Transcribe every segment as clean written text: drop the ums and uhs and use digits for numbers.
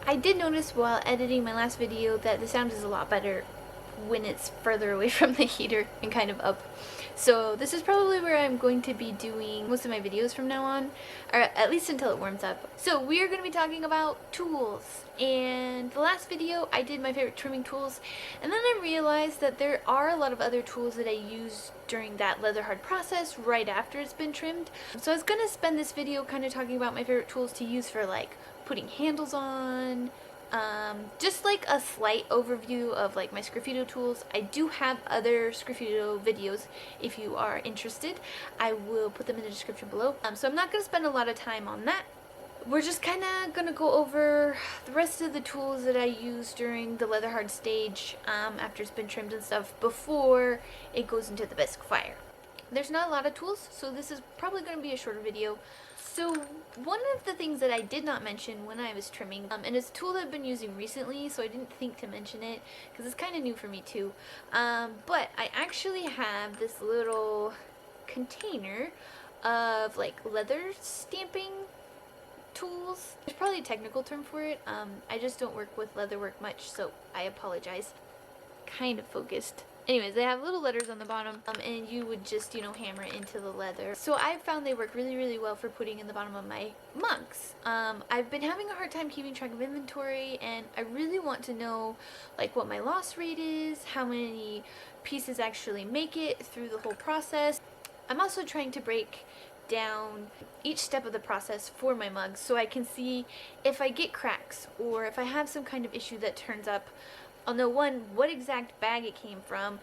I did notice while editing my last video that the sound is a lot better when it's further away from the heater and kind of up. So this is probably where I'm going to be doing most of my videos from now on, or at least until it warms up. So we are going to be talking about tools, and the last video I did my favorite trimming tools, and then I realized that there are a lot of other tools that I use during that leather hard process right after it's been trimmed. So I was going to spend this video kind of talking about my favorite tools to use for like putting handles on, just like a slight overview of like my Sgraffito tools. I do have other Sgraffito videos if you are interested. I will put them in the description below. So I'm not going to spend a lot of time on that. We're just kind of going to go over the rest of the tools that I use during the leather hard stage after it's been trimmed and stuff before it goes into the bisque fire. There's not a lot of tools, so this is probably going to be a shorter video. So one of the things that I did not mention when I was trimming, and it's a tool that I've been using recently, so I didn't think to mention it because it's kind of new for me too, but I actually have this little container of like leather stamping tools. There's probably a technical term for it. I just don't work with leather work much, so I apologize. Kind of focused. Anyways, they have little letters on the bottom, and you would just, you know, hammer it into the leather. So I found they work really, really well for putting in the bottom of my mugs. I've been having a hard time keeping track of inventory, and I really want to know, like, what my loss rate is, how many pieces actually make it through the whole process. I'm also trying to break down each step of the process for my mugs so I can see if I get cracks or if I have some kind of issue that turns up. I'll know, one, what exact bag it came from,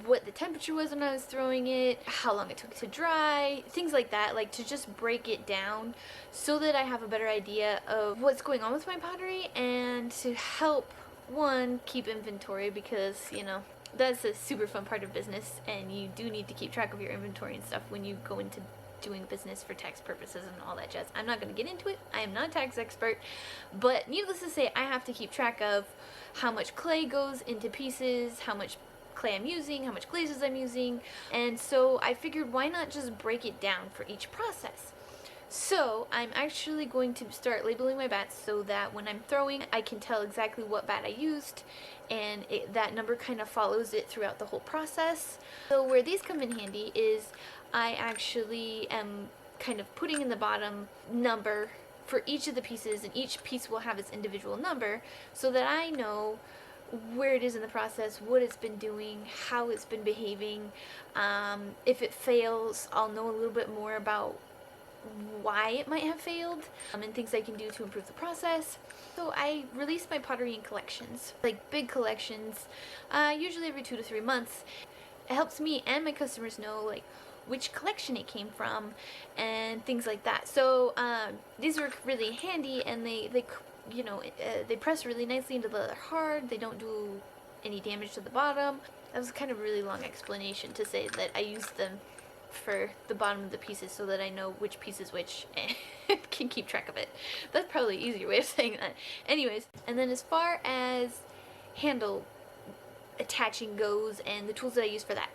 what the temperature was when I was throwing it, how long it took to dry, things like that, like to just break it down so that I have a better idea of what's going on with my pottery, and to help, one, keep inventory, because, you know, that's a super fun part of business, and you do need to keep track of your inventory and stuff when you go into doing business for tax purposes and all that jazz. I'm not going to get into it. I am not a tax expert, but needless to say, I have to keep track of how much clay goes into pieces, how much clay I'm using, how much glazes I'm using, and so I figured why not just break it down for each process. So I'm actually going to start labeling my bats so that when I'm throwing, I can tell exactly what bat I used, and that number kind of follows it throughout the whole process. So where these come in handy is I actually am kind of putting in the bottom number for each of the pieces, and each piece will have its individual number so that I know where it is in the process, what it's been doing, how it's been behaving. If it fails, I'll know a little bit more about why it might have failed, and things I can do to improve the process. So I release my pottery in collections, like big collections, usually every 2 to 3 months. It helps me and my customers know like which collection it came from and things like that. So these work really handy, and they you know, they press really nicely into the leather hard. They don't do any damage to the bottom. That was kind of a really long explanation to say that I use them for the bottom of the pieces so that I know which piece is which and can keep track of it. That's probably an easier way of saying that. Anyways, and then as far as handle attaching goes and the tools that I use for that,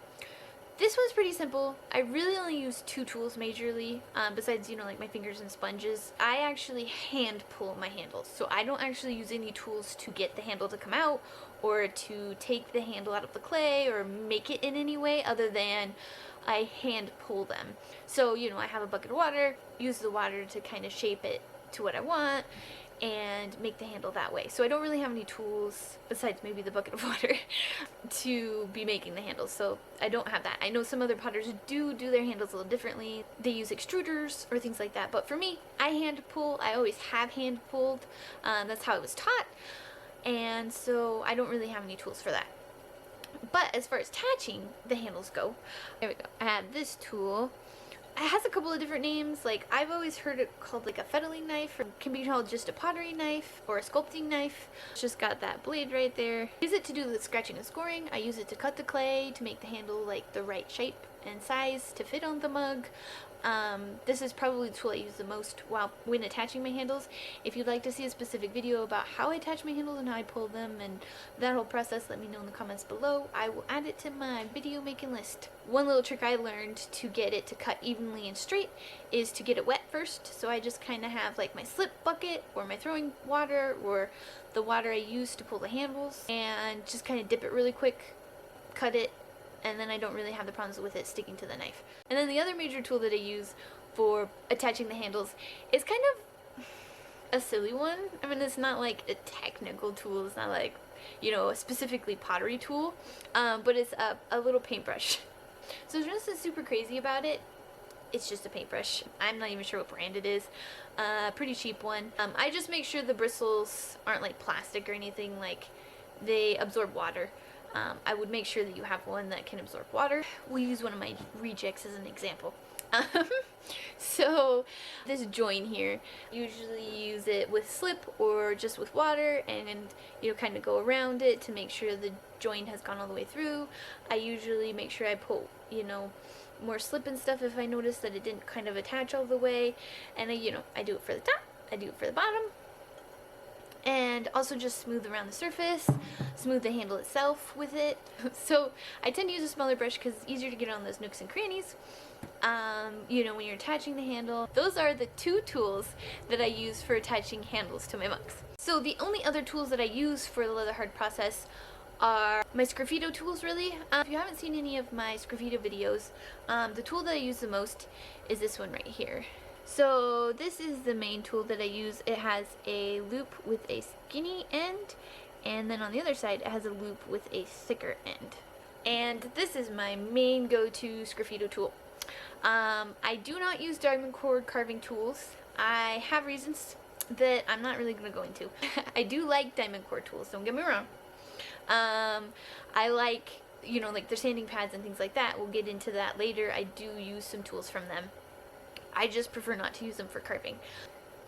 this one's pretty simple. I really only use 2 tools majorly, besides, you know, like my fingers and sponges. I actually hand pull my handles, so I don't actually use any tools to get the handle to come out or to take the handle out of the clay or make it in any way other than I hand pull them. So, you know, I have a bucket of water, use the water to kind of shape it to what I want, and make the handle that way. So I don't really have any tools besides maybe the bucket of water to be making the handles, so I don't have that. I know some other potters do their handles a little differently. They use extruders or things like that, but for me, I hand pull. I always have hand pulled. That's how I was taught, and so I don't really have any tools for that. But as far as attaching the handles go, there we go. I have this tool. It has a couple of different names. Like, I've always heard it called like a fettling knife, or it can be called just a pottery knife or a sculpting knife. It's just got that blade right there. I use it to do the scratching and scoring. I use it to cut the clay to make the handle like the right shape and size to fit on the mug. This is probably the tool I use the most when attaching my handles. If you'd like to see a specific video about how I attach my handles and how I pull them and that whole process, let me know in the comments below. I will add it to my video making list. One little trick I learned to get it to cut evenly and straight is to get it wet first. So I just kind of have like my slip bucket or my throwing water or the water I use to pull the handles, and just kind of dip it really quick, cut it, and then I don't really have the problems with it sticking to the knife. And then the other major tool that I use for attaching the handles is kind of a silly one. I mean, it's not like a technical tool. It's not like, you know, a specifically pottery tool, but it's a little paintbrush. So there's nothing super crazy about it. It's just a paintbrush. I'm not even sure what brand it is. Pretty cheap one. I just make sure the bristles aren't like plastic or anything, like they absorb water. I would make sure that you have one that can absorb water. We'll use one of my rejects as an example. So this join here, usually use it with slip or just with water, and you know, kind of go around it to make sure the join has gone all the way through. I usually make sure I put, you know, more slip and stuff if I notice that it didn't kind of attach all the way, and I do it for the top, I do it for the bottom, and also just smooth around the surface, smooth the handle itself with it. So I tend to use a smaller brush because it's easier to get on those nooks and crannies, you know, when you're attaching the handle. Those are the two tools that I use for attaching handles to my mugs. So the only other tools that I use for the leather hard process are my Sgraffito tools, really. If you haven't seen any of my Sgraffito videos, the tool that I use the most is this one right here. So this is the main tool that I use. It has a loop with a skinny end, and then on the other side it has a loop with a thicker end. And this is my main go-to Sgraffito tool. I do not use diamond cord carving tools. I have reasons that I'm not really going to go into. I do like diamond cord tools, don't get me wrong. I like, you know, like their sanding pads and things like that. We'll get into that later. I do use some tools from them. I just prefer not to use them for carving.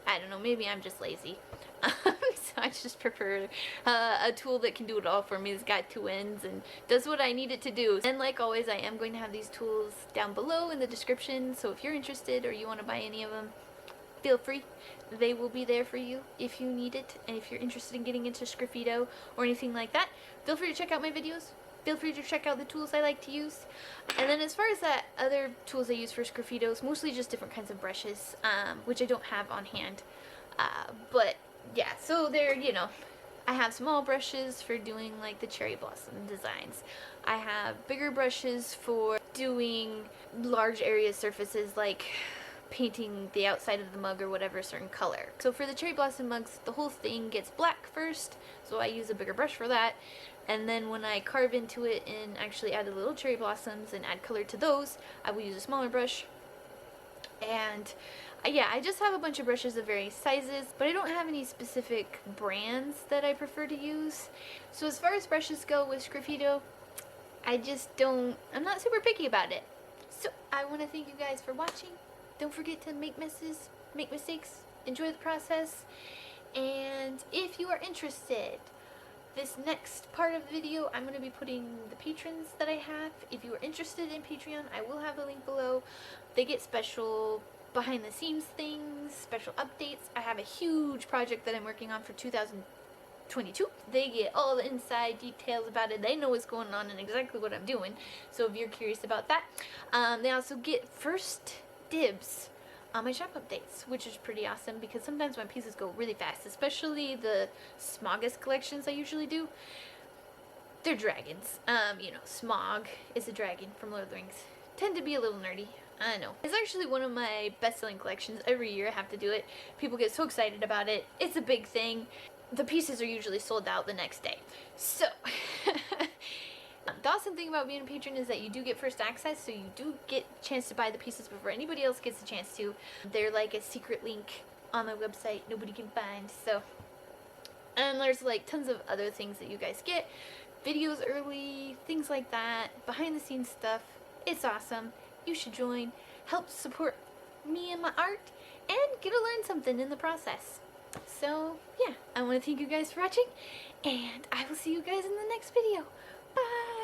I don't know, maybe I'm just lazy. So I just prefer a tool that can do it all for me. It's got two ends and does what I need it to do. And like always, I am going to have these tools down below in the description, so if you're interested or you want to buy any of them, feel free. They will be there for you if you need it. And if you're interested in getting into Sgraffito or anything like that, feel free to check out my videos. Feel free to check out the tools I like to use. And then as far as that other tools I use for Sgraffitos, mostly just different kinds of brushes, which I don't have on hand. But yeah, so they're, you know, I have small brushes for doing like the cherry blossom designs. I have bigger brushes for doing large area surfaces, like painting the outside of the mug or whatever certain color. So for the cherry blossom mugs, the whole thing gets black first, so I use a bigger brush for that. And then when I carve into it and actually add the little cherry blossoms and add color to those, I will use a smaller brush. And yeah, I just have a bunch of brushes of various sizes, but I don't have any specific brands that I prefer to use. So as far as brushes go with Sgraffito, I'm not super picky about it. So I want to thank you guys for watching. Don't forget to make mistakes, enjoy the process, and if you are interested, this next part of the video, I'm going to be putting the patrons that I have. If you are interested in Patreon, I will have the link below. They get special behind the scenes things, special updates. I have a huge project that I'm working on for 2022. They get all the inside details about it. They know what's going on and exactly what I'm doing. So if you're curious about that, they also get first dibs on my shop updates, which is pretty awesome because sometimes my pieces go really fast, especially the Smogus collections I usually do. They're dragons. You know, Smog is a dragon from Lord of the Rings. Tend to be a little nerdy. I know. It's actually one of my best-selling collections. Every year I have to do it. People get so excited about it. It's a big thing. The pieces are usually sold out the next day. So, the awesome thing about being a patron is that you do get first access, so you do get a chance to buy the pieces before anybody else gets a chance to. They're like a secret link on my website nobody can find. So, and there's like tons of other things that you guys get. Videos early, things like that, behind the scenes stuff. It's awesome. You should join, help support me and my art, and get to learn something in the process. So, yeah, I want to thank you guys for watching, and I will see you guys in the next video. Bye!